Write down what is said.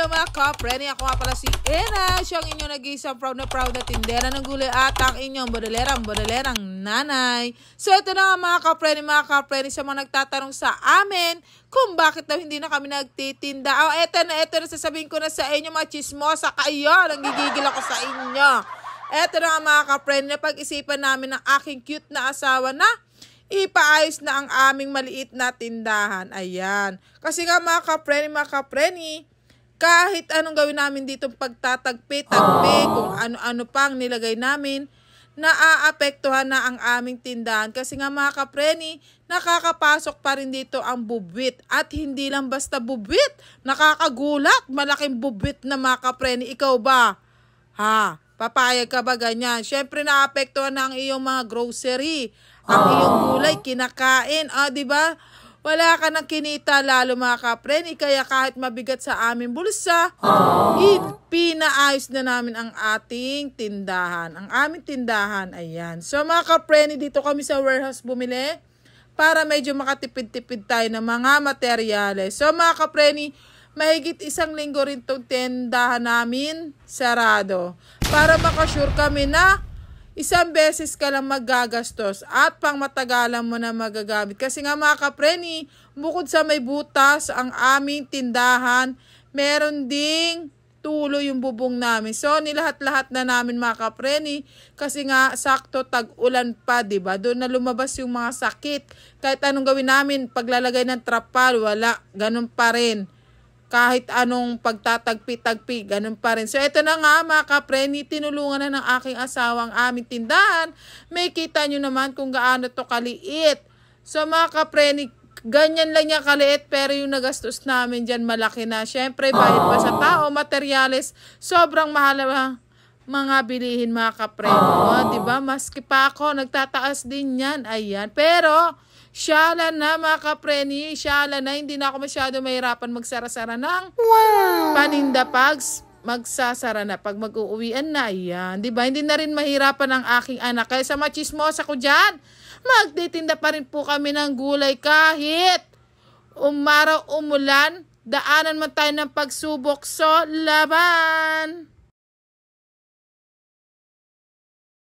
hello mga ka-preni. Ako nga pala si Ena, siyang inyong nag-iisang proud na tindera ng gulay at ang inyong bodelerang nanay. So ito na nga mga ka-preni sa mga nagtatanong sa amin kung bakit daw hindi na kami nagtitinda. Eto na sasabihin ko na sa inyo mga chismosa kayo. Nanggigigil ako sa inyo. Eto na nga mga ka-preni, napag-isipan namin ng aking cute na asawa na ipaayos na ang aming maliit na tindahan. Ayan. Kasi nga mga ka-preni, kahit anong gawin namin dito pagtatagpi-tagpi, kung ano-ano pang nilagay namin, naaapektuhan na ang aming tindahan. Kasi nga mga ka-preni, nakakapasok pa rin dito ang bubwit. At hindi lang basta bubwit, nakakagulat, malaking bubwit na mga ka-preni. Ikaw ba? Ha? Papayag ka ba ganyan? Siyempre naapektuhan na ang iyong mga grocery. Ang iyong gulay, kinakain. Diba? Wala ka nang kinita lalo mga ka-preni. Kaya kahit mabigat sa aming bulsa, pinaayos na namin ang ating tindahan. Ang aming tindahan, ayan. So mga ka-preni, dito kami sa warehouse bumili para medyo makatipid-tipid tayo ng mga materyales. So mga ka-preni, mahigit 1 linggo rin itong tindahan namin sarado. Para makasure kami na isang beses ka lang magagastos at pang matagalan mo na magagamit. Kasi nga mga ka-preni, bukod sa may butas ang aming tindahan, meron ding tulo yung bubong namin. So nilahat-lahat na namin mga ka-preni kasi nga sakto tag-ulan pa, diba? Doon na lumabas yung mga sakit. Kahit anong gawin namin, paglalagay ng trapal, wala, ganun pa rin. Kahit anong pagtatagpi-tagpi, ganun pa rin. So, ito na nga mga ka-preni, tinulungan na ng aking asawang aming tindahan. May kita nyo naman kung gaano to kaliit. So, mga ka-preni, ganyan lang niya kaliit, pero yung nagastos namin dyan malaki na. Siyempre, bayad pa sa tao, materyales, sobrang mahal na mga bilihin mga ka-preni. Diba? Maski pa ako, nagtataas din yan. Ayan. Pero, syala na mga ka-preni, syala na, hindi na ako masyado mahirapan magsara-sara ng paninda pag magsasara na, pag mag-uuwian na, ayan. Diba? Hindi na rin mahirapan ang aking anak. Kaya sa mga chismosa ko dyan, magtitinda pa rin po kami ng gulay kahit umaraw umulan, daanan man tayo ng pagsubok. So, laban!